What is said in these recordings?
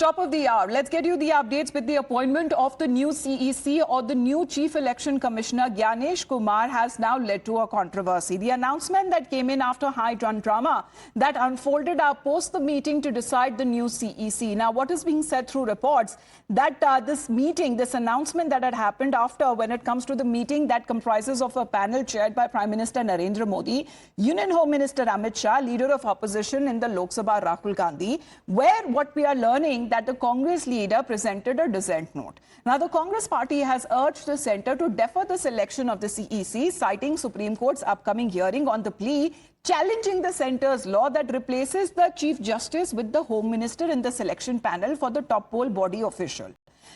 Top of the hour. Let's get you the updates with the appointment of the new CEC or the new Chief Election Commissioner Gyanesh Kumar has now led to a controversy. The announcement that came in after high drama that unfolded post the meeting to decide the new CEC. Now, what is being said through reports that this announcement that had happened after when it comes to the meeting that comprises of a panel chaired by Prime Minister Narendra Modi, Union Home Minister Amit Shah, Leader of Opposition in the Lok Sabha Rahul Gandhi, where what we are learning that the Congress leader presented a dissent note. Now, the Congress party has urged the centre to defer the selection of the CEC, citing Supreme Court's upcoming hearing on the plea challenging the centre's law that replaces the Chief Justice with the Home Minister in the selection panel for the top poll body official.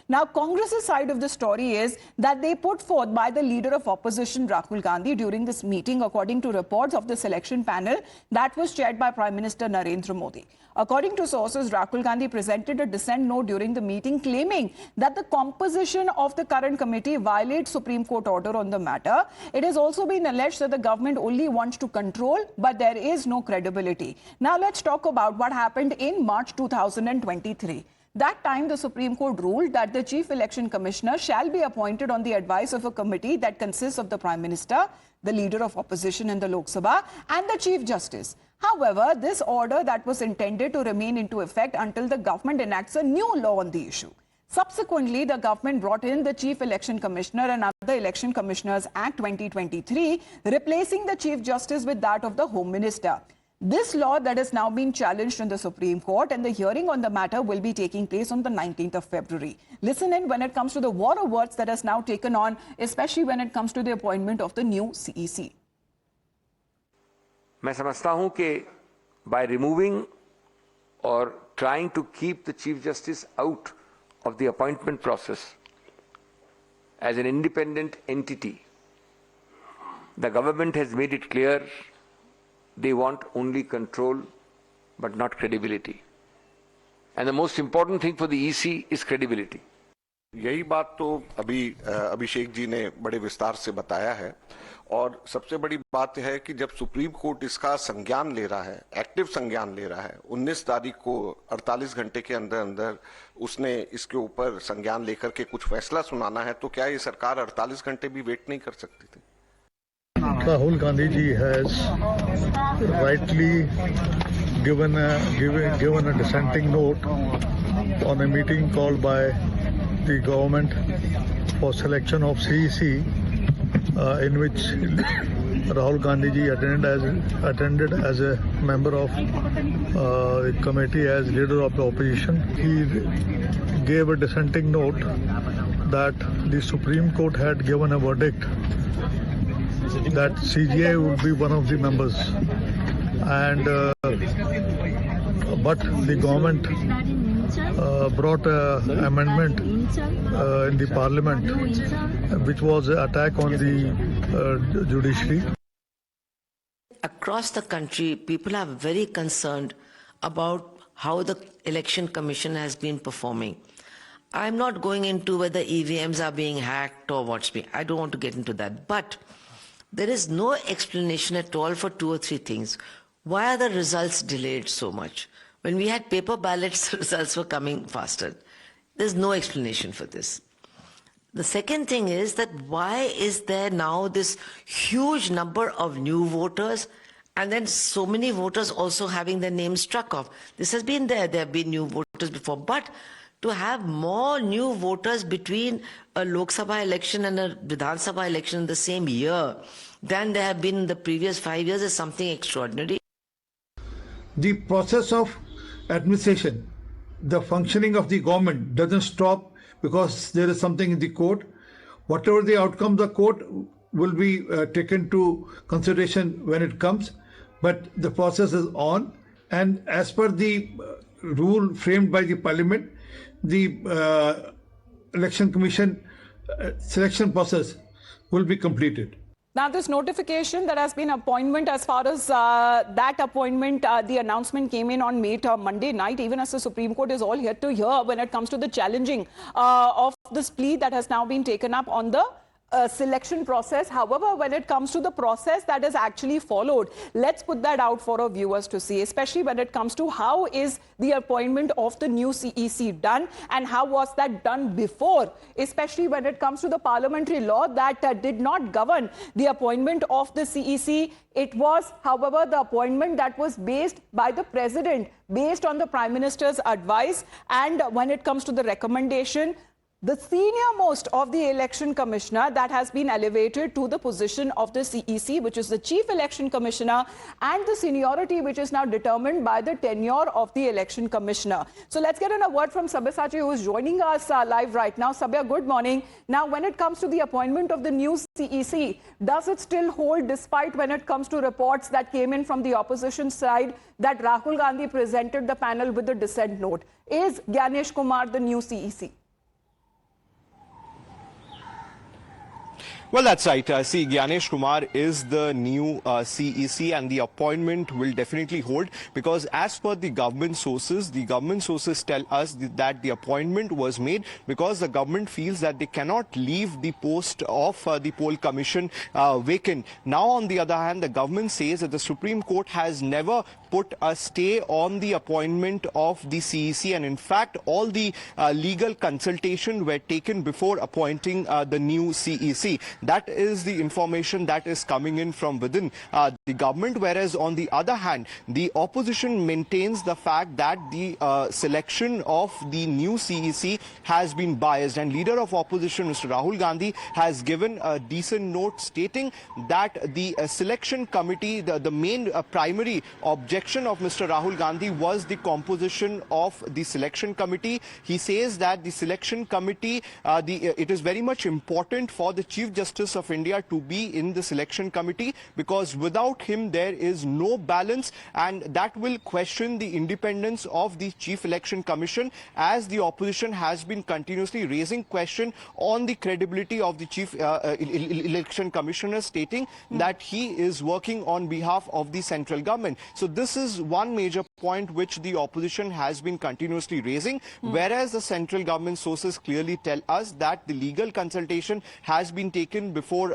Now, Congress's side of the story is that they put forth by the leader of opposition, Rahul Gandhi, during this meeting, according to reports of the selection panel that was chaired by Prime Minister Narendra Modi. According to sources, Rahul Gandhi presented a dissent note during the meeting claiming that the composition of the current committee violates Supreme Court order on the matter. It has also been alleged that the government only wants to control, but there is no credibility. Now, let's talk about what happened in March 2023. That time, the Supreme Court ruled that the Chief Election Commissioner shall be appointed on the advice of a committee that consists of the Prime Minister, the Leader of Opposition in the Lok Sabha, and the Chief Justice. However, this order that was intended to remain into effect until the government enacts a new law on the issue. Subsequently, the government brought in the Chief Election Commissioner and other Election Commissioners Act 2023, replacing the Chief Justice with that of the Home Minister. This law that has now been challenged in the Supreme Court, and the hearing on the matter will be taking place on the 19th of February. Listen in when it comes to the war of words that has now taken on, especially when it comes to the appointment of the new CEC. मैं समझता हूं कि by removing or trying to keep the Chief Justice out of the appointment process as an independent entity, the government has made it clear they want only control but not credibility. And the most important thing for the EC is credibility. यही बात तो अभी अभिषेक जी ने बड़े विस्तार से बताया है, और सबसे बड़ी बात है कि जब सुप्रीम कोर्ट इसका संज्ञान ले रहा है, एक्टिव संज्ञान ले रहा है, 19 तारीख को 48 घंटे के अंदर अंदर उसने इसके ऊपर संज्ञान लेकर के कुछ फैसला सुनाना है, तो क्या ये सरकार 48 घंटे भी वेट नहीं कर सकती थी? Rahul Gandhi ji has rightly given a dissenting note on a meeting called by the government for selection of CEC, in which Rahul Gandhi ji attended as a member of the committee as leader of the opposition. He gave a dissenting note that the Supreme Court had given a verdict that CGI would be one of the members, and but the government brought an amendment in the parliament, which was an attack on the judiciary. Across the country, people are very concerned about how the election commission has been performing. I'm not going into whether EVMs are being hacked or what's being. I don't want to get into that, but there is no explanation at all for two or three things. Why are the results delayed so much? When we had paper ballots, the results were coming faster. There's no explanation for this. The second thing is that why is there now this huge number of new voters and then so many voters also having their names struck off? This has been there. There have been new voters before. But to have more new voters between a Lok Sabha election and a Vidhan Sabha election in the same year than there have been in the previous 5 years is something extraordinary. The process of administration, the functioning of the government doesn't stop because there is something in the court. Whatever the outcome of the court will be taken to consideration when it comes, but the process is on, and as per the rule framed by the parliament, the election commission selection process will be completed. Now, this notification that has been appointment, as far as that appointment, the announcement came in on Monday night, even as the Supreme Court is all here to hear when it comes to the challenging of this plea that has now been taken up on the selection process. However, when it comes to the process that is actually followed, let's put that out for our viewers to see, especially when it comes to how is the appointment of the new CEC done and how was that done before, especially when it comes to the parliamentary law that did not govern the appointment of the CEC. It was, however, the appointment that was based by the president, based on the Prime Minister's advice. And when it comes to the recommendation, the senior most of the election commissioner that has been elevated to the position of the CEC, which is the chief election commissioner, and the seniority which is now determined by the tenure of the election commissioner. So let's get in a word from Sabyasachi, who is joining us live right now. Sabya, good morning. Now, when it comes to the appointment of the new CEC, does it still hold, despite when it comes to reports that came in from the opposition side that Rahul Gandhi presented the panel with a dissent note? Is Gyanesh Kumar the new CEC? Well, that's right. See, Gyanesh Kumar is the new CEC, and the appointment will definitely hold, because as per the government sources tell us that the appointment was made because the government feels that they cannot leave the post of the poll commission vacant. Now, on the other hand, the government says that the Supreme Court has never put a stay on the appointment of the CEC, and in fact, all the legal consultation were taken before appointing the new CEC. That is the information that is coming in from within the government, whereas on the other hand, the opposition maintains the fact that the selection of the new CEC has been biased, and leader of opposition, Mr. Rahul Gandhi, has given a decent note stating that the selection committee, the main primary objection of Mr. Rahul Gandhi was the composition of the selection committee. He says that the selection committee, it is very much important for the Chief Justice of India to be in the selection committee, because without him there is no balance, and that will question the independence of the Chief Election Commission, as the opposition has been continuously raising question on the credibility of the Chief Election Commissioner, stating that he is working on behalf of the central government. So this is one major point which the opposition has been continuously raising, whereas the central government sources clearly tell us that the legal consultation has been taken before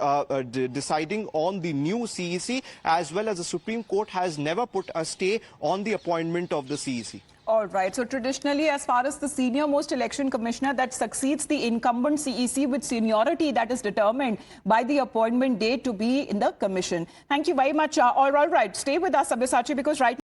deciding on the new CEC, as well as the Supreme Court has never put a stay on the appointment of the CEC. All right. So traditionally, as far as the senior most election commissioner that succeeds the incumbent CEC with seniority that is determined by the appointment date to be in the commission. Thank you very much. All right. Stay with us, Sabyasachi, because right